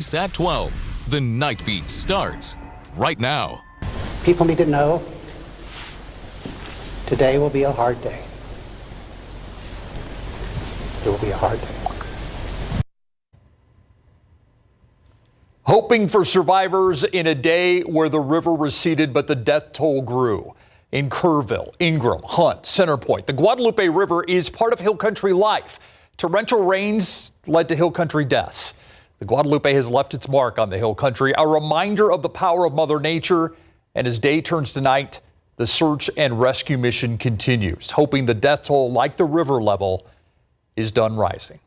KSAT 12, the Nightbeat starts right now. People need to know today will be a hard day. It will be a hard day. Hoping for survivors in a day where the river receded but the death toll grew. In Kerrville, Ingram, Hunt, Centerpoint, the Guadalupe River is part of hill country life. Torrential rains led to hill country deaths. The Guadalupe has left its mark on the hill country, a reminder of the power of Mother Nature. And as day turns to night, the search and rescue mission continues, hoping the death toll, like the river level, is done rising.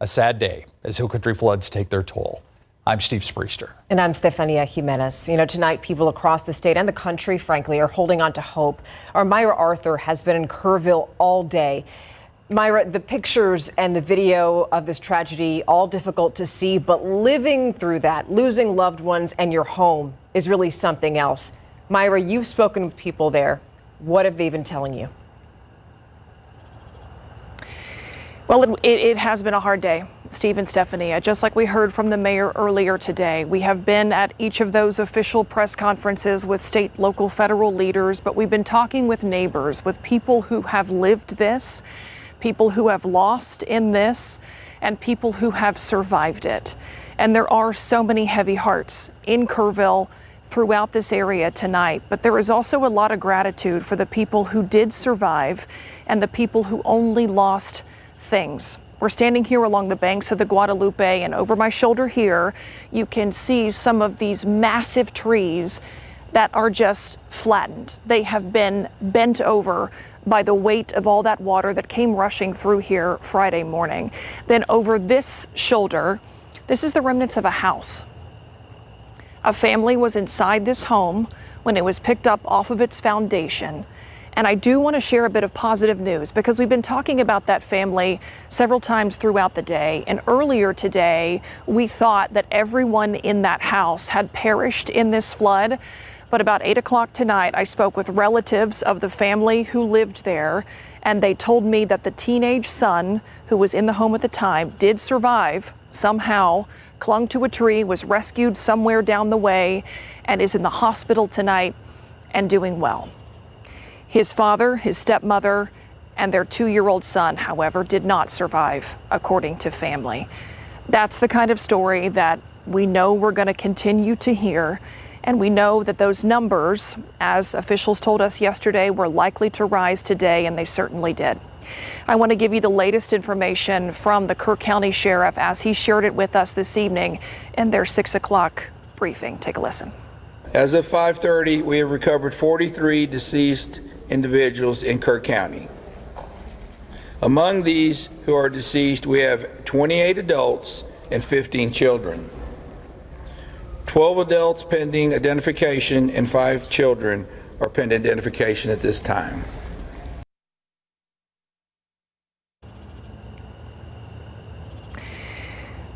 A sad day as hill country floods take their toll. I'm Steve Spriester. And I'm Stefania Jimenez. Tonight, people across the state and the country, frankly, are holding on to hope. Our Myra Arthur has been in Kerrville all day. Myra, the pictures and the video of this tragedy, all difficult to see, but living through that, losing loved ones and your home is really something else. Myra, you've spoken with people there. What have they been telling you? Well, it has been a hard day, Steve and Stefania. Just like we heard from the mayor earlier today, we have been at each of those official press conferences with state, local, federal leaders, but we've been talking with neighbors, with people who have lived this, people who have lost in this, and people who have survived it. And there are so many heavy hearts in Kerrville throughout this area tonight, but there is also a lot of gratitude for the people who did survive and the people who only lost things. We're standing here along the banks of the Guadalupe, and over my shoulder here, you can see some of these massive trees that are just flattened. They have been bent over by the weight of all that water that came rushing through here Friday morning. Then over this shoulder, this is the remnants of a house. A family was inside this home when it was picked up off of its foundation. And I do want to share a bit of positive news because we've been talking about that family several times throughout the day. And earlier today, we thought that everyone in that house had perished in this flood. But about 8 o'clock tonight, I spoke with relatives of the family who lived there, and they told me that the teenage son who was in the home at the time did survive somehow, clung to a tree, was rescued somewhere down the way, and is in the hospital tonight and doing well. His father, his stepmother, and their 2-year-old son, however, did not survive, according to family. That's the kind of story that we know we're going to continue to hear. And we know that those numbers, as officials told us yesterday, were likely to rise today, and they certainly did. I want to give you the latest information from the Kerr County Sheriff as he shared it with us this evening in their 6 o'clock briefing. Take a listen. As of 5:30, we have recovered 43 deceased individuals in Kerr County. Among these who are deceased, we have 28 adults and 15 children. 12 adults pending identification and 5 children are pending identification at this time.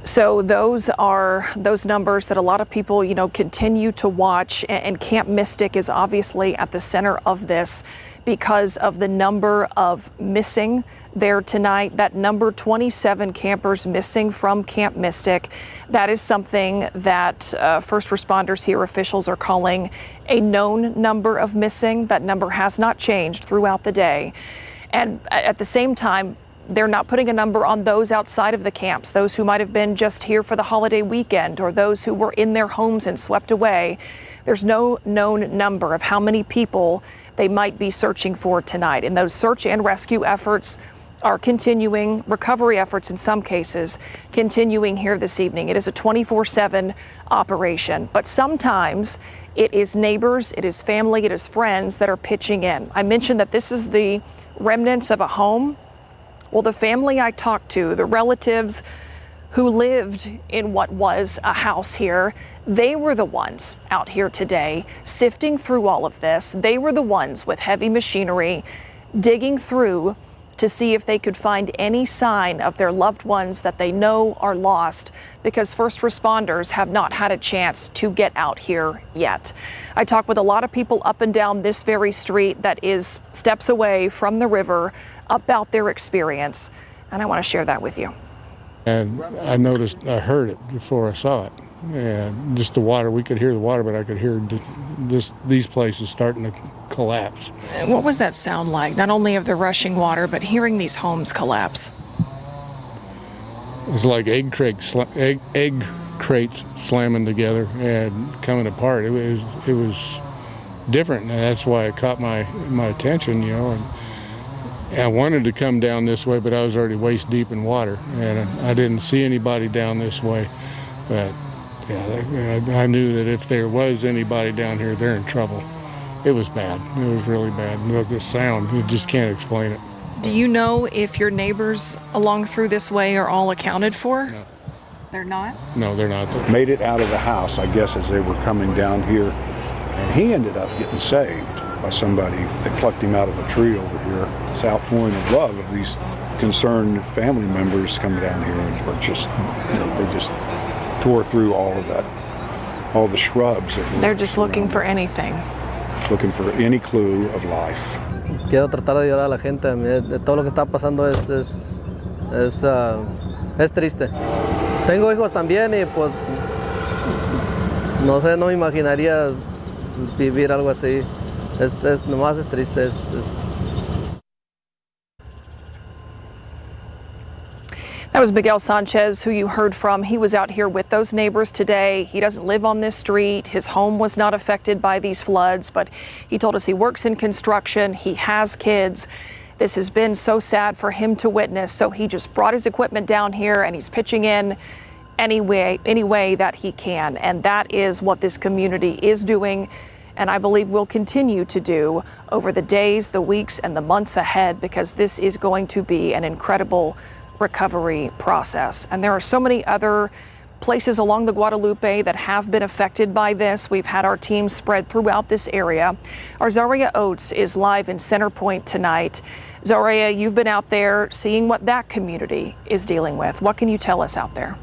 So those are those numbers that a lot of people, continue to watch, and Camp Mystic is obviously at the center of this because of the number of missing there tonight. That number 27 campers missing from Camp Mystic, that is something that first responders here, officials are calling a known number of missing. That number has not changed throughout the day. And at the same time, they're not putting a number on those outside of the camps, those who might have been just here for the holiday weekend or those who were in their homes and swept away. There's no known number of how many people they might be searching for tonight. And those search and rescue efforts are continuing, recovery efforts in some cases continuing here this evening. It is a 24/7 operation, but sometimes it is neighbors, it is family, it is friends that are pitching in. I mentioned that this is the remnants of a home. Well, the family I talked to, the relatives who lived in what was a house here, they were the ones out here today sifting through all of this. They were the ones with heavy machinery digging through to see if they could find any sign of their loved ones that they know are lost, because first responders have not had a chance to get out here yet. I talked with a lot of people up and down this very street that is steps away from the river about their experience, and I want to share that with you. And I noticed, I heard it before I saw it. And just the water, we could hear the water, but I could hear these places starting to collapse. What was that sound like? Not only of the rushing water, but hearing these homes collapse. It was like egg crates slamming together and coming apart. It was different, and that's why it caught my attention, you know. And I wanted to come down this way, but I was already waist deep in water, and I didn't see anybody down this way. But yeah, I knew that if there was anybody down here, they're in trouble. It was bad. It was really bad. The sound, you just can't explain it. Do you know if your neighbors along through this way are all accounted for? No. They're not? No, they're not. Made it out of the house, I guess, as they were coming down here. And he ended up getting saved by somebody that plucked him out of a tree over here. This outpouring of love of these concerned family members coming down here and were just, you know, they just tore through all of that, all the shrubs. They're just looking for anything. Looking for any clue of life. Quiero tratar de ayudar a la gente. Todo lo que está pasando es triste. Tengo hijos también y pues no sé, no me imaginaría vivir algo así. Nomás es triste. That was Miguel Sanchez, who you heard from. He was out here with those neighbors today. He doesn't live on this street. His home was not affected by these floods, but he told us he works in construction. He has kids. This has been so sad for him to witness, so he just brought his equipment down here and he's pitching in any way that he can. And that is what this community is doing, and I believe will continue to do over the days, the weeks, and the months ahead, because this is going to be an incredible recovery process. And there are so many other places along the Guadalupe that have been affected by this. We've had our team spread throughout this area. Our Zaria Oates is live in Center Point tonight. Zaria, you've been out there seeing what that community is dealing with. What can you tell us out there?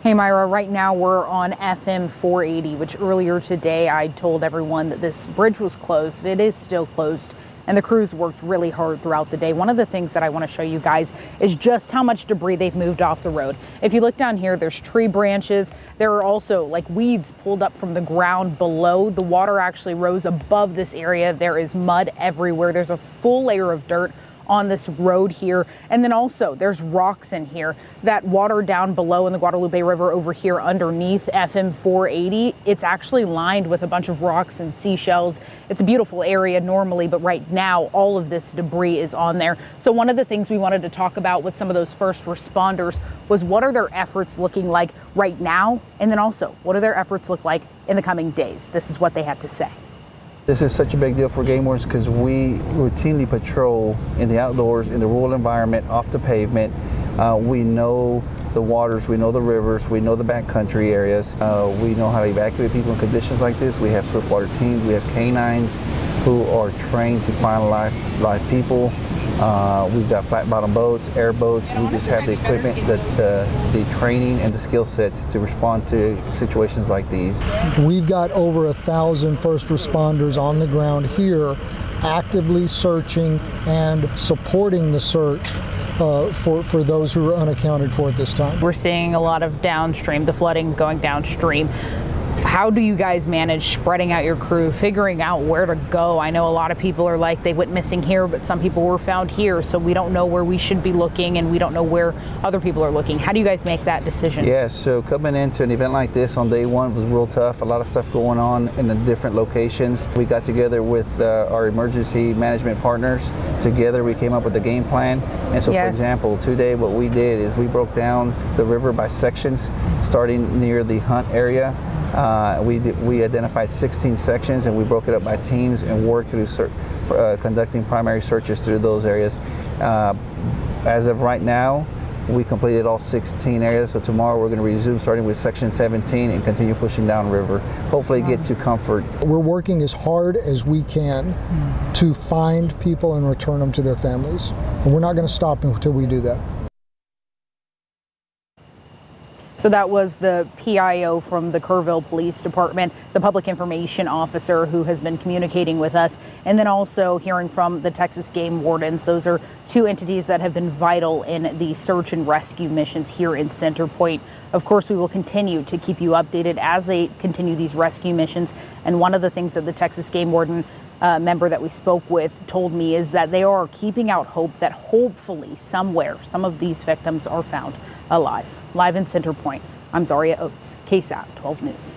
Hey Myra, right now we're on FM 480, which earlier today I told everyone that this bridge was closed. It is still closed, and the crews worked really hard throughout the day. One of the things that I want to show you guys is just how much debris they've moved off the road. If you look down here, there's tree branches. There are also like weeds pulled up from the ground below. The water actually rose above this area. There is mud everywhere. There's a full layer of dirt on this road here. And then also there's rocks in here. That water down below in the Guadalupe River over here underneath FM 480, it's actually lined with a bunch of rocks and seashells. It's a beautiful area normally, but right now all of this debris is on there. So one of the things we wanted to talk about with some of those first responders was what are their efforts looking like right now? And then also, what do their efforts look like in the coming days? This is what they had to say. This is such a big deal for game wardens because we routinely patrol in the outdoors, in the rural environment, off the pavement. We know the waters, we know the rivers, we know the backcountry areas. We know how to evacuate people in conditions like this. We have swiftwater teams, we have canines who are trained to find live people. We've got flat bottom boats, airboats. We just have the equipment, the training and the skill sets to respond to situations like these. We've got over 1,000 first responders on the ground here actively searching and supporting the search for those who are unaccounted for at this time. We're seeing a lot of downstream, the flooding going downstream. How do you guys manage spreading out your crew, figuring out where to go? I know a lot of people are like, they went missing here, but some people were found here, so we don't know where we should be looking and we don't know where other people are looking. How do you guys make that decision? Yeah, so coming into an event like this on day one was real tough. A lot of stuff going on in the different locations. We got together with our emergency management partners. Together we came up with a game plan. And so for example, today what we did is we broke down the river by sections, starting near the Hunt area. We identified 16 sections and we broke it up by teams and worked through conducting primary searches through those areas. As of right now, we completed all 16 areas, so tomorrow we're going to resume starting with section 17 and continue pushing downriver, hopefully get to Comfort. We're working as hard as we can to find people and return them to their families. And we're not going to stop until we do that. So that was the PIO from the Kerrville Police Department, the public information officer who has been communicating with us, and then also hearing from the Texas Game Wardens. Those are two entities that have been vital in the search and rescue missions here in Center Point. Of course, we will continue to keep you updated as they continue these rescue missions. And one of the things that the Texas Game Warden member that we spoke with told me is that they are keeping out hope that hopefully somewhere some of these victims are found alive. Live in Center Point, I'm Zaria Oates, KSAT 12 News.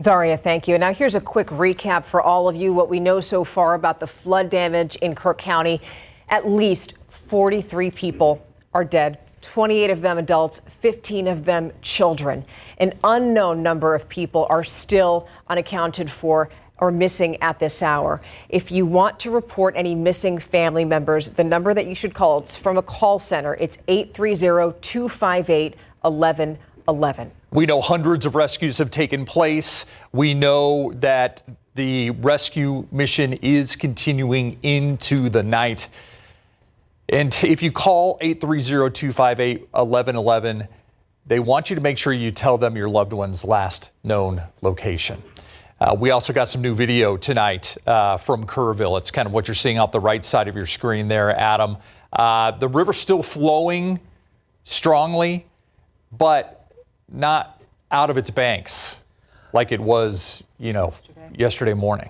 Zaria, thank you. Now here's a quick recap for all of you what we know so far about the flood damage in Kirk County. At least 43 people are dead. 28 of them adults, 15 of them children. An unknown number of people are still unaccounted for or missing at this hour. If you want to report any missing family members, the number that you should call, it's from a call center. It's 830-258-1111. We know hundreds of rescues have taken place. We know that the rescue mission is continuing into the night. And if you call 830-258-1111, they want you to make sure you tell them your loved one's last known location. We also got some new video tonight from Kerrville. It's kind of what you're seeing off the right side of your screen there, Adam. The river's still flowing strongly, but not out of its banks like it was, yesterday morning.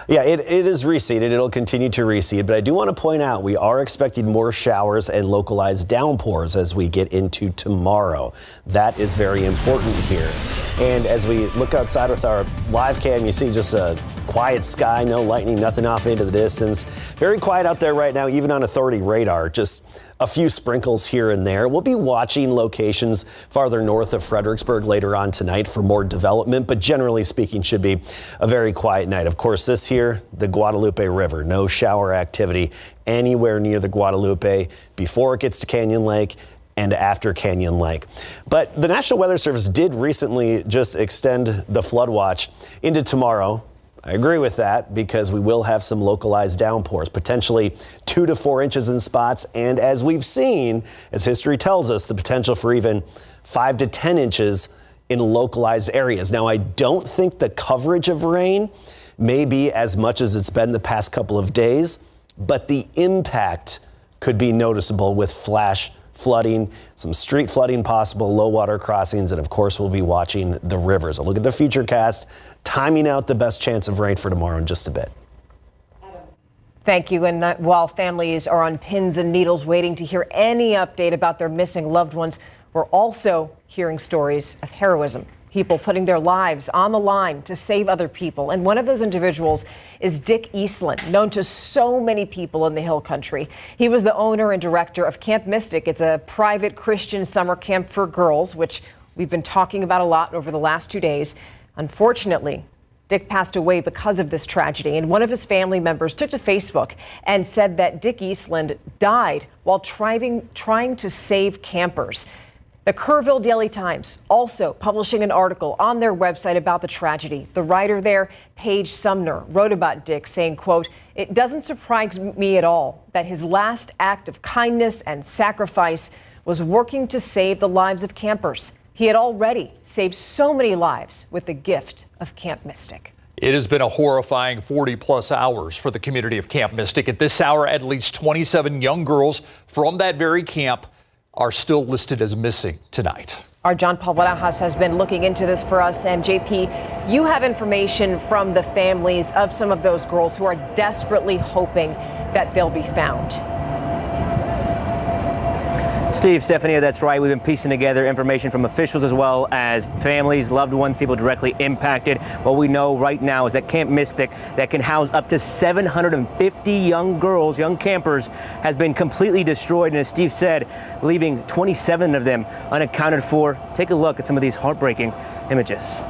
Yeah, it is receded. It'll continue to recede, but I do want to point out we are expecting more showers and localized downpours as we get into tomorrow. That is very important here. And as we look outside with our live cam, you see just a quiet sky, no lightning, nothing off into the distance. Very quiet out there right now, even on authority radar. Just a few sprinkles here and there. We'll be watching locations farther north of Fredericksburg later on tonight for more development, but generally speaking should be a very quiet night. Of course, this here, the Guadalupe River, no shower activity anywhere near the Guadalupe before it gets to Canyon Lake and after Canyon Lake. But the National Weather Service did recently just extend the flood watch into tomorrow. I agree with that because we will have some localized downpours, potentially 2 to 4 inches in spots. And as we've seen, as history tells us, the potential for even 5 to 10 inches in localized areas. Now, I don't think the coverage of rain may be as much as it's been the past couple of days, but the impact could be noticeable with flash flooding, some street flooding possible, low water crossings, and of course we'll be watching the rivers. I'll look at the futurecast, timing out the best chance of rain for tomorrow in just a bit. Thank you. And while families are on pins and needles waiting to hear any update about their missing loved ones, we're also hearing stories of heroism. People putting their lives on the line to save other people. And one of those individuals is Dick Eastland, known to so many people in the Hill Country. He was the owner and director of Camp Mystic. It's a private Christian summer camp for girls, which we've been talking about a lot over the last 2 days. Unfortunately, Dick passed away because of this tragedy, and one of his family members took to Facebook and said that Dick Eastland died while trying to save campers. The Kerrville Daily Times also publishing an article on their website about the tragedy. The writer there, Paige Sumner, wrote about Dick saying, quote, "It doesn't surprise me at all that his last act of kindness and sacrifice was working to save the lives of campers. He had already saved so many lives with the gift of Camp Mystic." It has been a horrifying 40-plus hours for the community of Camp Mystic. At this hour, at least 27 young girls from that very camp are still listed as missing tonight. Our John Paul Barajas has been looking into this for us. And JP, you have information from the families of some of those girls who are desperately hoping that they'll be found. Steve, Stephanie, that's right. We've been piecing together information from officials as well as families, loved ones, people directly impacted. What we know right now is that Camp Mystic, that can house up to 750 young girls, young campers, has been completely destroyed. And as Steve said, leaving 27 of them unaccounted for. Take a look at some of these heartbreaking images.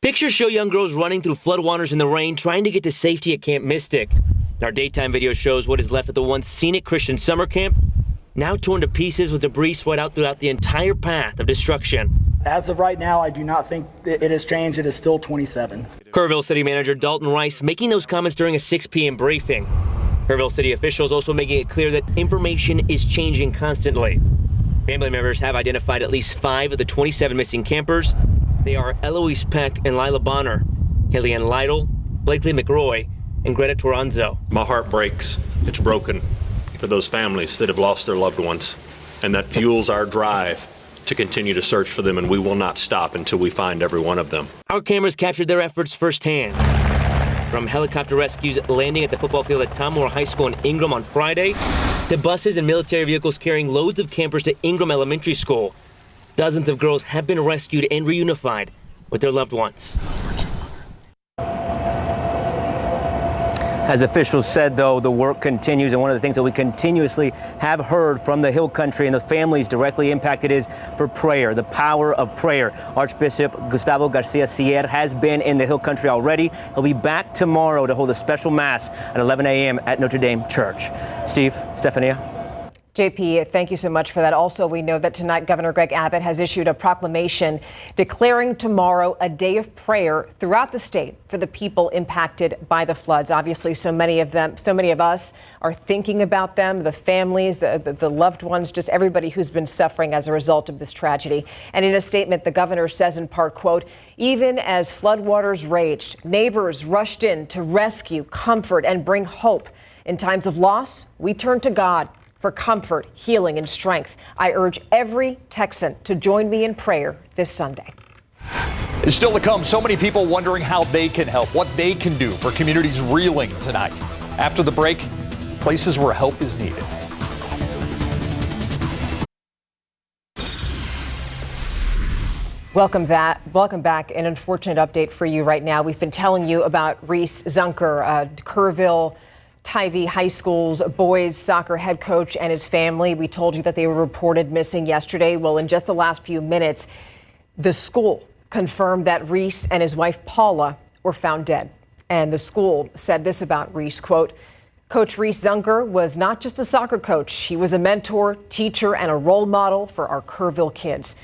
Pictures show young girls running through floodwaters in the rain, trying to get to safety at Camp Mystic. Our daytime video shows what is left of the once scenic Christian summer camp, now torn to pieces with debris spread out throughout the entire path of destruction. As of right now, I do not think it has changed. It is still 27. Kerrville City Manager Dalton Rice making those comments during a 6 p.m. briefing. Kerrville City officials also making it clear that information is changing constantly. Family members have identified at least 5 of the 27 missing campers. They are Eloise Peck and Lila Bonner, Kellyanne Lytle, Blakely McRoy, and Greta Toranzo. My heart breaks. It's broken for those families that have lost their loved ones, and that fuels our drive to continue to search for them, and we will not stop until we find every one of them. Our cameras captured their efforts firsthand. From helicopter rescues landing at the football field at Tom Moore High School in Ingram on Friday, to buses and military vehicles carrying loads of campers to Ingram Elementary School. Dozens of girls have been rescued and reunified with their loved ones. As officials said, though, the work continues, and one of the things that we continuously have heard from the Hill Country and the families directly impacted is for prayer, the power of prayer. Archbishop Gustavo Garcia Sierra has been in the Hill Country already. He'll be back tomorrow to hold a special mass at 11 a.m. at Notre Dame Church. Steve, Stefania. JP, thank you so much for that. Also, we know that tonight Governor Greg Abbott has issued a proclamation declaring tomorrow a day of prayer throughout the state for the people impacted by the floods. Obviously, so many of us are thinking about them, the families, the loved ones, just everybody who's been suffering as a result of this tragedy. And in a statement, the governor says in part, quote, even as floodwaters raged, neighbors rushed in to rescue, comfort, and bring hope. In times of loss, we turn to God for comfort, healing, and strength. I urge every Texan to join me in prayer this Sunday. It's still to come. So many people wondering how they can help, what they can do for communities reeling tonight. After the break, places where help is needed. Welcome back. An unfortunate update for you right now. We've been telling you about Reese Zunker, Kerrville Tivy High School's boys soccer head coach and his family. We told you that they were reported missing yesterday. Well, in just the last few minutes, the school confirmed that Reese and his wife Paula were found dead. And the school said this about Reese, quote, Coach Reese Zunker was not just a soccer coach. He was a mentor, teacher, and a role model for our Kerrville kids,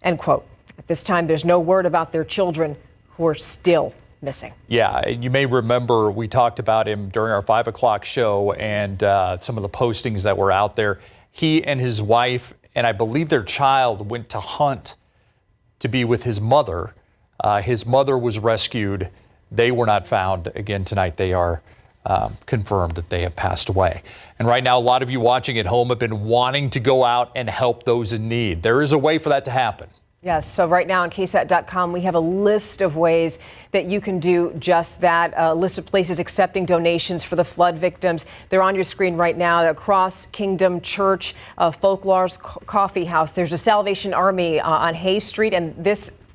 end quote. At this time, there's no word about their children who are still missing. Yeah, you may remember we talked about him during our 5 o'clock show and some of the postings that were out there. He and his wife, and I believe their child, went to hunt to be with his mother. His mother was rescued. They were not found. Again, tonight they are confirmed that they have passed away. And right now, a lot of you watching at home have been wanting to go out and help those in need. There is a way for that to happen. Yes, so right now on KSAT.com, we have a list of ways that you can do just that, a list of places accepting donations for the flood victims. They're on your screen right now. The Cross Kingdom Church, Folklar's Coffee House. There's a Salvation Army on Hay Street, and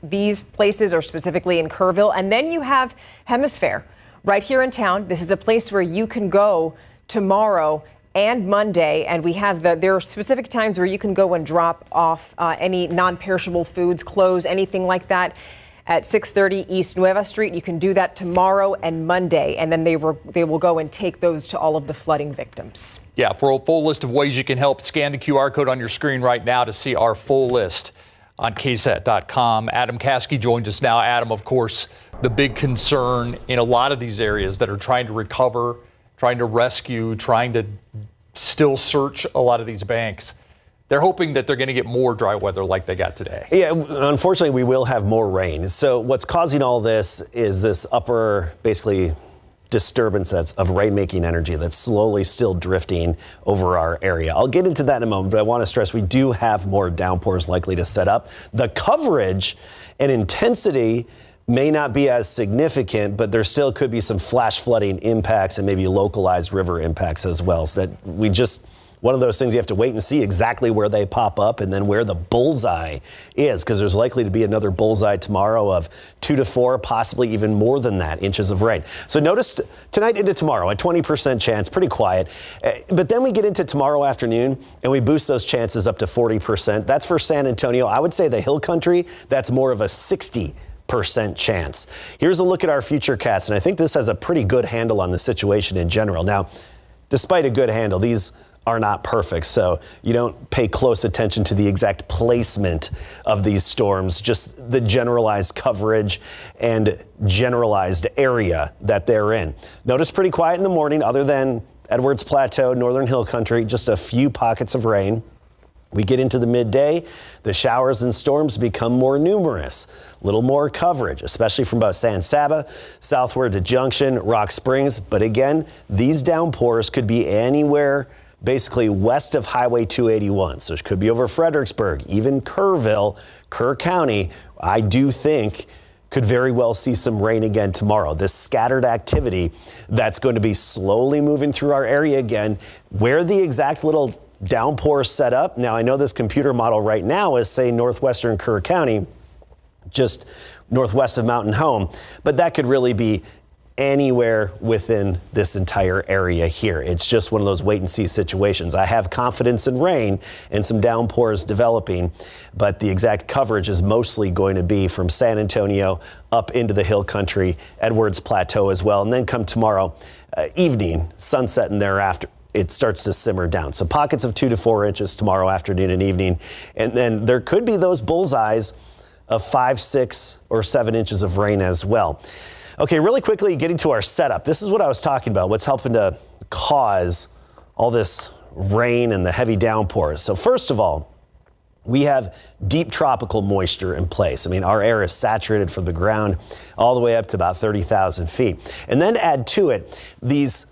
these places are specifically in Kerrville. And then you have Hemisphere right here in town. This is a place where you can go tomorrow and Monday, and there are specific times where you can go and drop off any non-perishable foods, clothes, anything like that at 630 East Nueva Street. You can do that tomorrow and Monday, and then they will go and take those to all of the flooding victims. Yeah, for a full list of ways you can help, scan the QR code on your screen right now to see our full list on KSAT.com. Adam Caskey joins us now. Adam, of course, the big concern in a lot of these areas that are trying to recover, trying to rescue, trying to still search a lot of these banks. They're hoping that they're going to get more dry weather like they got today. Yeah, unfortunately, we will have more rain. So what's causing all this is this upper, basically, disturbance of rain-making energy that's slowly still drifting over our area. I'll get into that in a moment, but I want to stress we do have more downpours likely to set up. The coverage and intensity may not be as significant, but there still could be some flash flooding impacts and maybe localized river impacts as well. So that one of those things you have to wait and see exactly where they pop up and then where the bullseye is, because there's likely to be another bullseye tomorrow of 2 to 4, possibly even more than that, inches of rain. So notice tonight into tomorrow, a 20% chance, pretty quiet. But then we get into tomorrow afternoon and we boost those chances up to 40%. That's for San Antonio. I would say the Hill Country, that's more of a 60% chance. Here's a look at our futurecast, and I think this has a pretty good handle on the situation in general. Now, despite a good handle, these are not perfect, so you don't pay close attention to the exact placement of these storms, just the generalized coverage and generalized area that they're in. Notice pretty quiet in the morning, other than Edwards Plateau, Northern Hill Country, just a few pockets of rain. We get into the midday, the showers and storms become more numerous. A little more coverage, especially from about San Saba, southward to Junction, Rock Springs. But again, these downpours could be anywhere basically west of Highway 281. So it could be over Fredericksburg, even Kerrville, Kerr County. I do think could very well see some rain again tomorrow. This scattered activity that's going to be slowly moving through our area again. Where the exact little downpour set up. Now, I know this computer model right now is saying northwestern Kerr County, just northwest of Mountain Home, but that could really be anywhere within this entire area here. It's just one of those wait and see situations. I have confidence in rain and some downpours developing, but the exact coverage is mostly going to be from San Antonio up into the hill country, Edwards Plateau as well, and then come tomorrow evening, sunset and thereafter, it starts to simmer down. So pockets of 2 to 4 inches tomorrow afternoon and evening. And then there could be those bullseyes of 5, 6, or 7 inches of rain as well. Okay, really quickly getting to our setup. This is what I was talking about, what's helping to cause all this rain and the heavy downpours. So first of all, we have deep tropical moisture in place. I mean, our air is saturated from the ground all the way up to about 30,000 feet. And then add to it this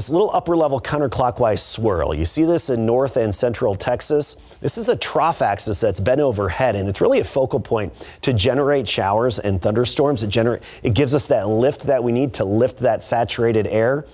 little upper level counterclockwise swirl. You see this in north and central Texas. This is a trough axis that's bent overhead, and it's really a focal point to generate showers and thunderstorms. It gives us that lift that we need to lift that saturated air,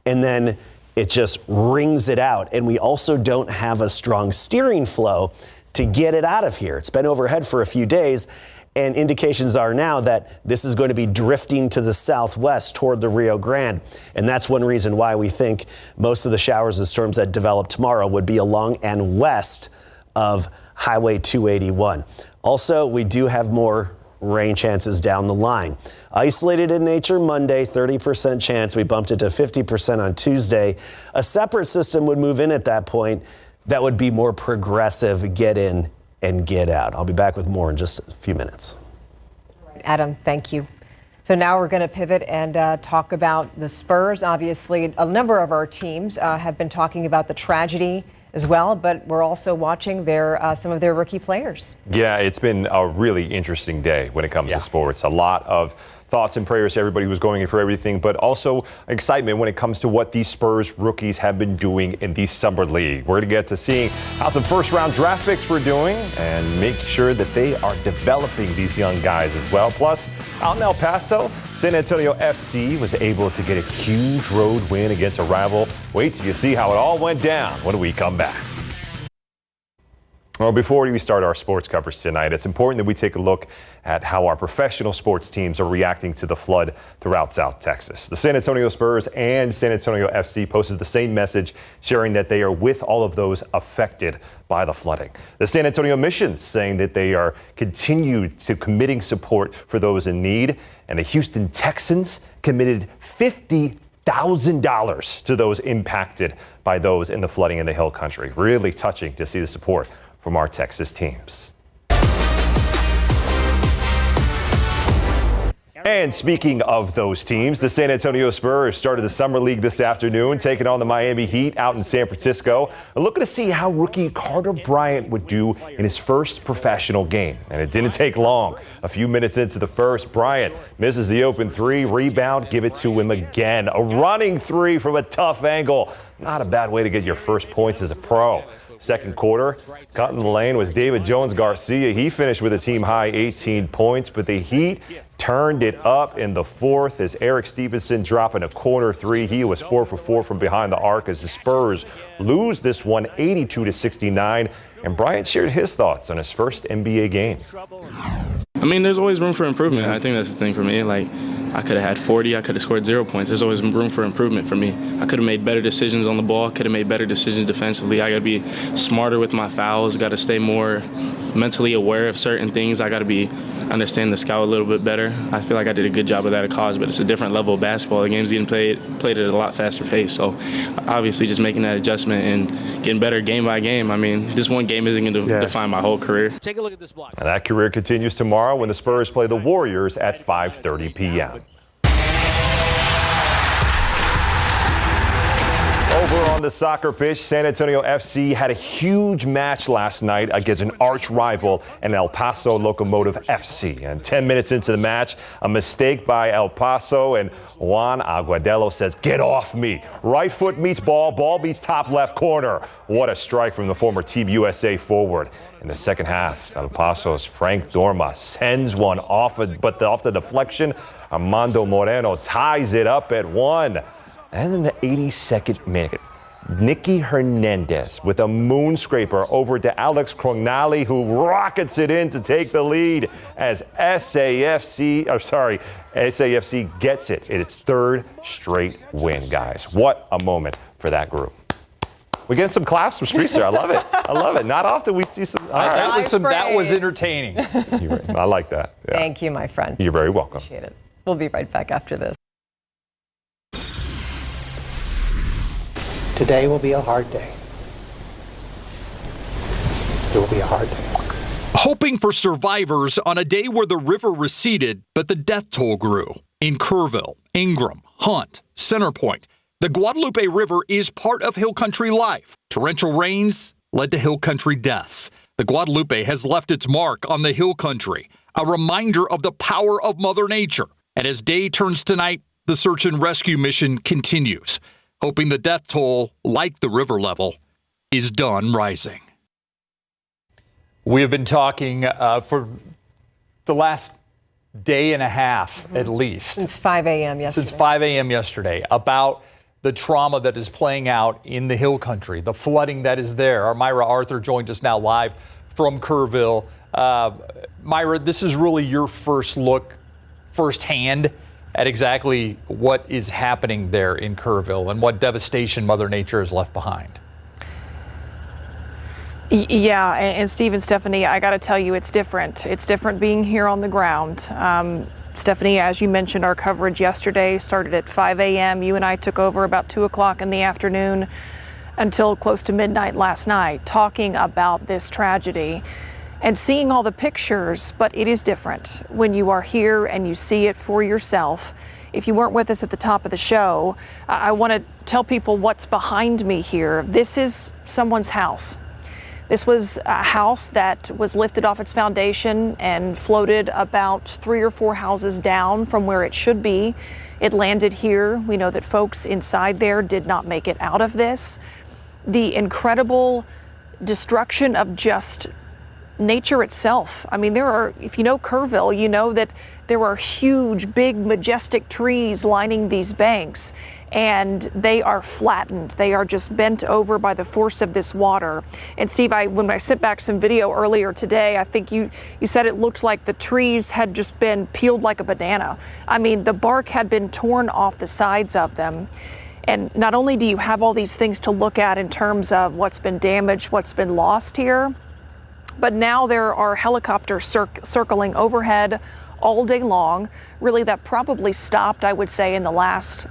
and then it just wrings it out. And we also don't have a strong steering flow to get it out of here. It's been overhead for a few days, and indications are now that this is going to be drifting to the southwest toward the Rio Grande. And that's one reason why we think most of the showers and storms that develop tomorrow would be along and west of Highway 281. Also, we do have more rain chances down the line. Isolated in nature Monday, 30% chance. We bumped it to 50% on Tuesday. A separate system would move in at that point that would be more progressive, get in and get out. I'll be back with more in just a few minutes. Adam, thank you. So now we're going to pivot and talk about the Spurs. Obviously, a number of our teams have been talking about the tragedy as well, but we're also watching some of their rookie players. Yeah, it's been a really interesting day when it comes to sports. A lot of thoughts and prayers to everybody who's going in for everything, but also excitement when it comes to what these Spurs rookies have been doing in the Summer League. We're going to get to seeing how some first-round draft picks were doing and make sure that they are developing these young guys as well. Plus, out in El Paso, San Antonio FC was able to get a huge road win against a rival. Wait till you see how it all went down when we come back. Well, before we start our sports coverage tonight, it's important that we take a look at how our professional sports teams are reacting to the flood throughout South Texas. The San Antonio Spurs and San Antonio FC posted the same message, sharing that they are with all of those affected by the flooding. The San Antonio Missions saying that they are continued to committing support for those in need, and the Houston Texans committed $50,000 to those impacted by those in the flooding in the Hill Country. Really touching to see the support from our Texas teams. And speaking of those teams, the San Antonio Spurs started the Summer League this afternoon, taking on the Miami Heat out in San Francisco. And looking to see how rookie Carter Bryant would do in his first professional game. And it didn't take long. A few minutes into the first, Bryant misses the open three, rebound, give it to him again. A running three from a tough angle. Not a bad way to get your first points as a pro. Second quarter, cutting the lane was David Jones-Garcia. He finished with a team-high 18 points, but the Heat turned it up in the fourth as Eric Stevenson dropping a corner three. He was 4 for 4 from behind the arc as the Spurs lose this one 82-69. And Bryant shared his thoughts on his first NBA game. I mean, there's always room for improvement. I think that's the thing for me. Like, I could have had 40. I could have scored 0 points. There's always room for improvement for me. I could have made better decisions on the ball. Could have made better decisions defensively. I got to be smarter with my fouls. Got to stay more mentally aware of certain things. I got to understand the scout a little bit better. I feel like I did a good job of that at college, but it's a different level of basketball. The game's getting played at a lot faster pace. So obviously just making that adjustment and getting better game by game. I mean, this one game isn't going to define my whole career. Take a look at this block. And that career continues tomorrow when the Spurs play the Warriors at 5:30 p.m. Overall, on the soccer pitch, San Antonio FC had a huge match last night against an arch rival in El Paso Locomotive FC. And 10 minutes into the match, a mistake by El Paso, and Juan Aguadelo says, "Get off me." Right foot meets ball, ball meets top left corner. What a strike from the former Team USA forward. In the second half, El Paso's Frank Dorma sends one off the deflection. Armando Moreno ties it up at 1. And in the 82nd minute, Nicky Hernandez with a moonscraper over to Alex Crognali, who rockets it in to take the lead as SAFC gets it in its third straight win, guys. What a moment for that group. We get some claps from Streets there. I love it. I love it. Not often we see some. That was entertaining. I like that. Yeah. Thank you, my friend. You're very welcome. Appreciate it. We'll be right back after this. Today will be a hard day. It will be a hard day. Hoping for survivors on a day where the river receded, but the death toll grew. In Kerrville, Ingram, Hunt, Centerpoint, the Guadalupe River is part of Hill Country life. Torrential rains led to Hill Country deaths. The Guadalupe has left its mark on the Hill Country, a reminder of the power of Mother Nature. And as day turns to night, the search and rescue mission continues, hoping the death toll, like the river level, is done rising. We have been talking for the last day and a half, at least. Since 5 a.m. yesterday. Since 5 a.m. yesterday, about the trauma that is playing out in the Hill Country, the flooding that is there. Our Myra Arthur joins us now live from Kerrville. Myra, this is really your first look firsthand at exactly what is happening there in Kerrville and what devastation Mother Nature has left behind. Yeah, and Steve and Stephanie, I got to tell you, it's different. It's different being here on the ground. Stephanie, as you mentioned, our coverage yesterday started at 5 a.m. You and I took over about 2 o'clock in the afternoon until close to midnight last night, talking about this tragedy and seeing all the pictures, but it is different when you are here and you see it for yourself. If you weren't with us at the top of the show, I want to tell people what's behind me here. This is someone's house. This was a house that was lifted off its foundation and floated about 3 or 4 houses down from where it should be. It landed here. We know that folks inside there did not make it out of this. The incredible destruction of just nature itself. I mean, if you know Kerrville, you know that there are huge, big, majestic trees lining these banks, and they are flattened. They are just bent over by the force of this water. And Steve, when I sent back some video earlier today, I think you said it looked like the trees had just been peeled like a banana. I mean, the bark had been torn off the sides of them. And not only do you have all these things to look at in terms of what's been damaged, what's been lost here, but now there are helicopters circling overhead all day long. Really, that probably stopped, I would say, in the last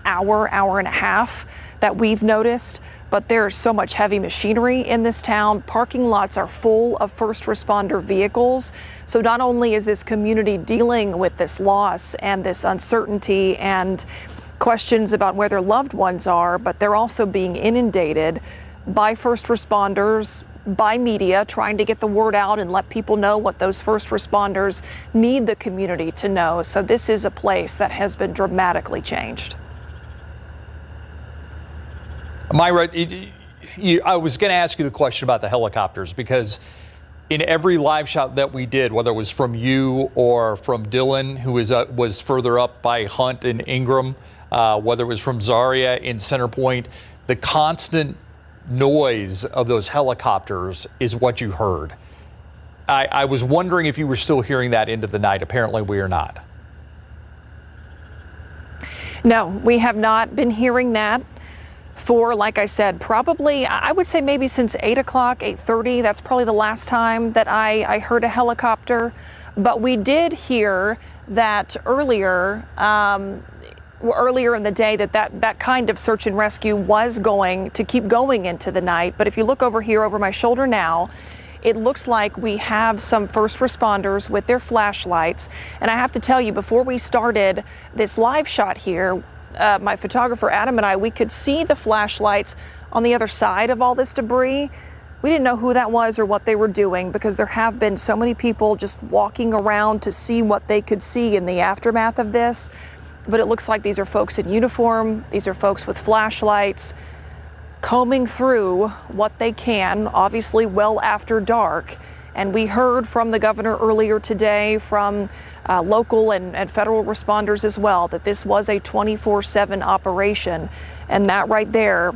hour and a half that we've noticed. But there's so much heavy machinery in this town. Parking lots are full of first responder vehicles. So not only is this community dealing with this loss and this uncertainty and questions about where their loved ones are, but they're also being inundated by first responders, by media, trying to get the word out and let people know what those first responders need the community to know. So this is a place that has been dramatically changed. Myra, I was going to ask you the question about the helicopters, because in every live shot that we did, whether it was from you or from Dylan, who was further up by Hunt and Ingram, whether it was from Zaria in Centerpoint, the constant noise of those helicopters is what you heard. I was wondering if you were still hearing that into the night. Apparently we are not. No, we have not been hearing that for, like I said, probably, I would say maybe since 8 o'clock, 8:30. That's probably the last time that I heard a helicopter. But we did hear that earlier in the day that kind of search and rescue was going to keep going into the night. But if you look over here over my shoulder now, it looks like we have some first responders with their flashlights. And I have to tell you, before we started this live shot here, my photographer Adam and I, we could see the flashlights on the other side of all this debris. We didn't know who that was or what they were doing because there have been so many people just walking around to see what they could see in the aftermath of this. But it looks like these are folks in uniform. These are folks with flashlights combing through what they can, obviously well after dark. And we heard from the governor earlier today, from local and federal responders as well, that this was a 24/7 operation. And that right there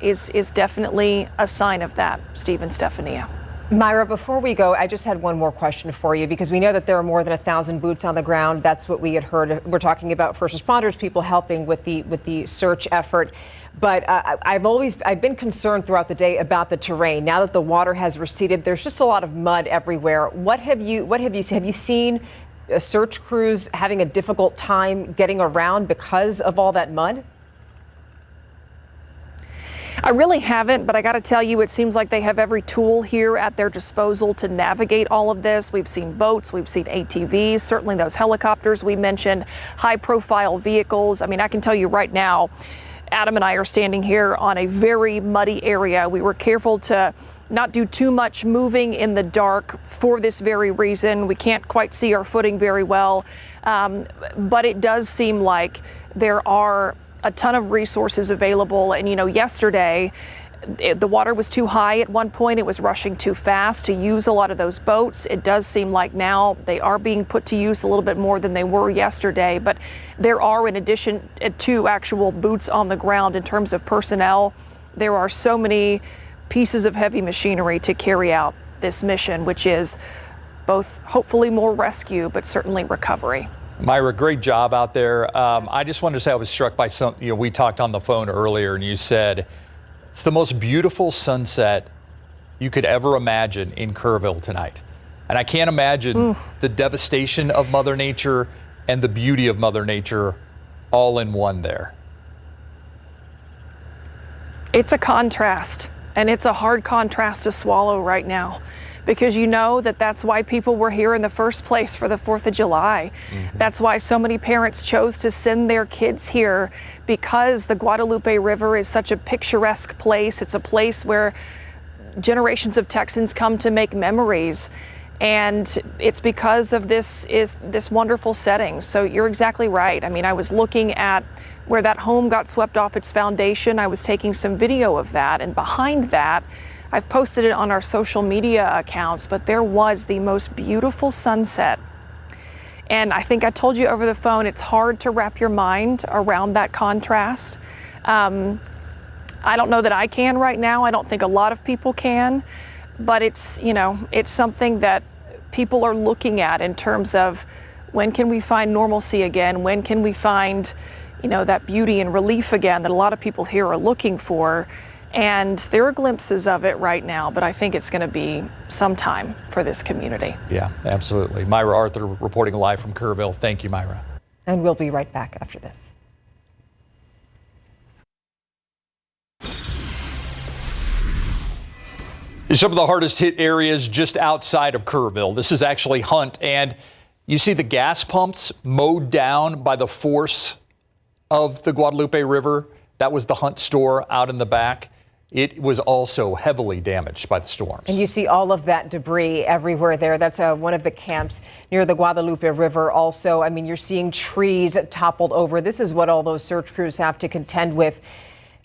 is definitely a sign of that, Steve and Stephania. Myra, before we go, I just had one more question for you, because we know that there are more than 1,000 boots on the ground. That's what we had heard. We're talking about first responders, people helping with the search effort. But I've been concerned throughout the day about the terrain. Now that the water has receded, there's just a lot of mud everywhere. Have you seen search crews having a difficult time getting around because of all that mud? I really haven't, but I got to tell you, it seems like they have every tool here at their disposal to navigate all of this. We've seen boats, we've seen ATVs, certainly those helicopters we mentioned, high-profile vehicles. I mean, I can tell you right now, Adam and I are standing here on a very muddy area. We were careful to not do too much moving in the dark for this very reason. We can't quite see our footing very well, but it does seem like there are a ton of resources available. And, you know, yesterday, the water was too high at one point. It was rushing too fast to use a lot of those boats. It does seem like now they are being put to use a little bit more than they were yesterday. But there are, in addition to actual boots on the ground in terms of personnel, there are so many pieces of heavy machinery to carry out this mission, which is both hopefully more rescue, but certainly recovery. Myra, great job out there. I just wanted to say I was struck by we talked on the phone earlier and you said it's the most beautiful sunset you could ever imagine in Kerrville tonight. And I can't imagine the devastation of Mother Nature and the beauty of Mother Nature all in one there. It's a contrast, and it's a hard contrast to swallow right now, because you know that that's why people were here in the first place for the 4th of July. That's why so many parents chose to send their kids here, because the Guadalupe River is such a picturesque place. It's a place where generations of Texans come to make memories. And it's because of this wonderful setting. So you're exactly right. I mean, I was looking at where that home got swept off its foundation. I was taking some video of that, and behind that, I've posted it on our social media accounts, but there was the most beautiful sunset. And I think I told you over the phone, it's hard to wrap your mind around that contrast. I don't know that I can right now. I don't think a lot of people can, but it's something that people are looking at in terms of when can we find normalcy again? When can we find, that beauty and relief again that a lot of people here are looking for? And there are glimpses of it right now, but I think it's going to be some time for this community. Yeah, absolutely. Myra Arthur reporting live from Kerrville. Thank you, Myra. And we'll be right back after this. Some of the hardest hit areas just outside of Kerrville. This is actually Hunt, and you see the gas pumps mowed down by the force of the Guadalupe River. That was the Hunt store out in the back. It was also heavily damaged by the storms. And you see all of that debris everywhere there. That's one of the camps near the Guadalupe River also. I mean, you're seeing trees toppled over. This is what all those search crews have to contend with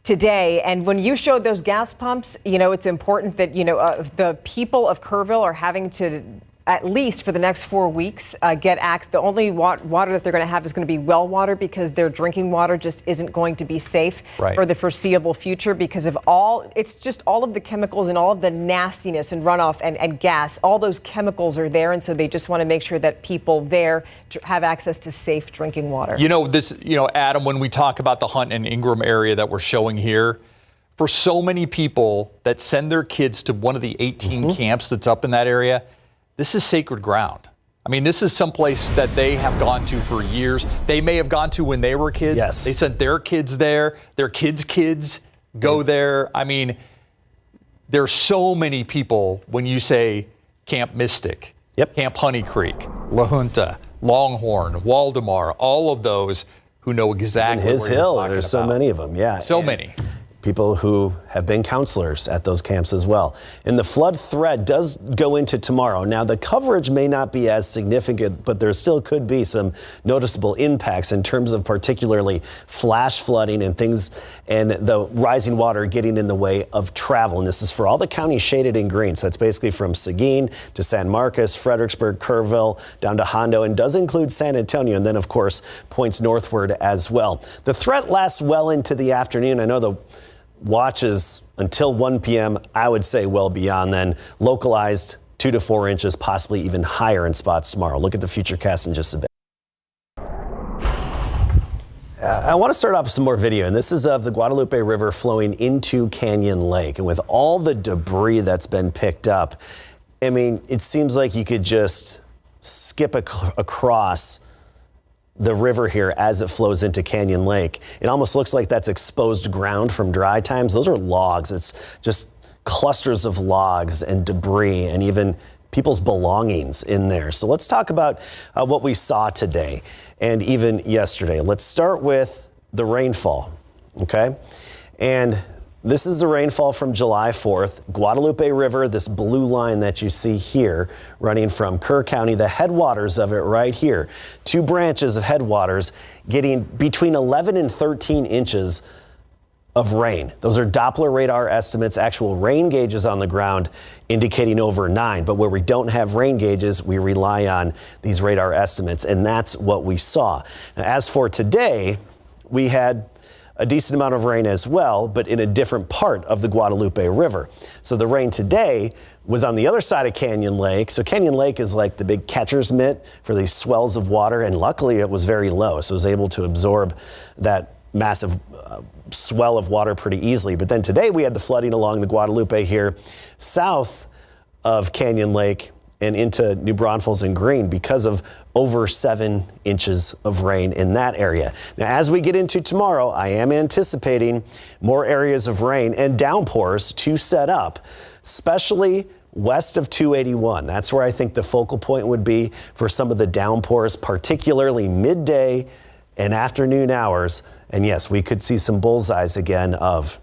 today. And when you showed those gas pumps, it's important that, the people of Kerrville are having to, at least for the next 4 weeks, get access. The only water that they're going to have is going to be well water, because their drinking water just isn't going to be safe for the foreseeable future because of all of the chemicals and all of the nastiness and runoff and gas. All those chemicals are there, and so they just want to make sure that people there have access to safe drinking water. Adam, when we talk about the Hunt and Ingram area that we're showing here, for so many people that send their kids to one of the 18 camps that's up in that area, this is sacred ground. I mean, this is someplace that they have gone to for years. They may have gone to when they were kids. Yes. They sent their kids there. Their kids go there. I mean, there's so many people when you say Camp Mystic, Camp Honey Creek, La Junta, Longhorn, Waldemar, all of those who know exactly in his where you're hill. talking There's so about. many of them. Yeah. So And many. people who have been counselors at those camps as well. And the flood threat does go into tomorrow. Now, the coverage may not be as significant, but there still could be some noticeable impacts in terms of particularly flash flooding and things, and the rising water getting in the way of travel. And this is for all the counties shaded in green. So that's basically from Seguin to San Marcos, Fredericksburg, Kerrville, down to Hondo, and does include San Antonio. And then, of course, points northward as well. The threat lasts well into the afternoon. I know the watches until 1 p.m. I would say well beyond then. Localized 2 to 4 inches, possibly even higher in spots tomorrow. Look at the futurecast in just a bit. I want to start off with some more video, and this is of the Guadalupe River flowing into Canyon Lake. And with all the debris that's been picked up, I mean, it seems like you could just skip across the river here as it flows into Canyon Lake. It almost looks like that's exposed ground from dry times. Those are logs. It's just clusters of logs and debris and even people's belongings in there. So let's talk about what we saw today and even yesterday. Let's start with the rainfall, okay? And this is the rainfall from July 4th. Guadalupe River, this blue line that you see here running from Kerr County, the headwaters of it right here. 2 branches of headwaters getting between 11 and 13 inches of rain. Those are Doppler radar estimates, actual rain gauges on the ground indicating over 9. But where we don't have rain gauges, we rely on these radar estimates, and that's what we saw. Now, as for today, we had a decent amount of rain as well, but in a different part of the Guadalupe River. So the rain today was on the other side of Canyon Lake. So Canyon Lake is like the big catcher's mitt for these swells of water, and luckily it was very low, so it was able to absorb that massive swell of water pretty easily. But then today we had the flooding along the Guadalupe here south of Canyon Lake and into New Braunfels and Green because of over 7 inches of rain in that area. Now, as we get into tomorrow, I am anticipating more areas of rain and downpours to set up, especially west of 281. That's where I think the focal point would be for some of the downpours, particularly midday and afternoon hours. And yes, we could see some bullseyes again of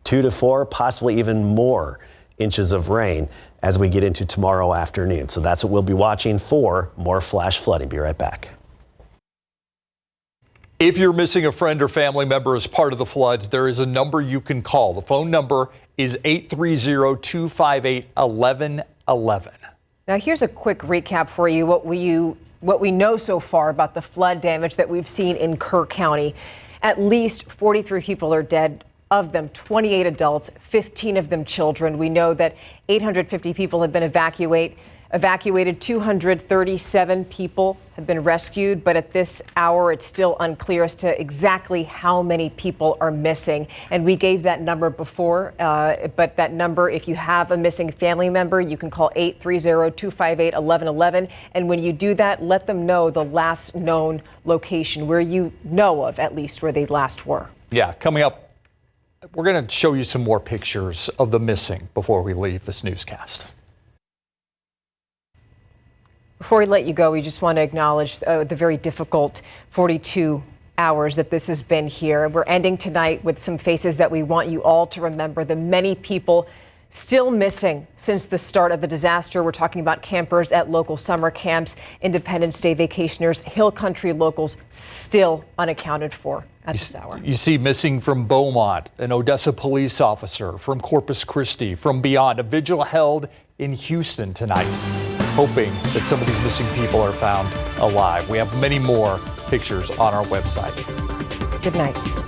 2 to 4, possibly even more inches of rain as we get into tomorrow afternoon. So that's what we'll be watching for, more flash flooding. Be right back. If you're missing a friend or family member as part of the floods, there is a number you can call. The phone number is 830-258-1111. Now, here's a quick recap for you, what we know so far about the flood damage that we've seen in Kerr County. At least 43 people are dead. Of them, 28 adults, 15 of them children. We know that 850 people have been evacuated. 237 people have been rescued, but at this hour, it's still unclear as to exactly how many people are missing. And we gave that number before, but that number, if you have a missing family member, you can call 830-258-1111. And when you do that, let them know the last known location, where you know of at least where they last were. Yeah, coming up, we're going to show you some more pictures of the missing before we leave this newscast. Before we let you go, we just want to acknowledge the very difficult 42 hours that this has been here. We're ending tonight with some faces that we want you all to remember, the many people still missing since the start of the disaster. We're talking about campers at local summer camps, Independence Day vacationers, Hill Country locals still unaccounted for at this hour. You see missing from Beaumont, an Odessa police officer, from Corpus Christi, from beyond. A vigil held in Houston tonight, hoping that some of these missing people are found alive. We have many more pictures on our website. Good night.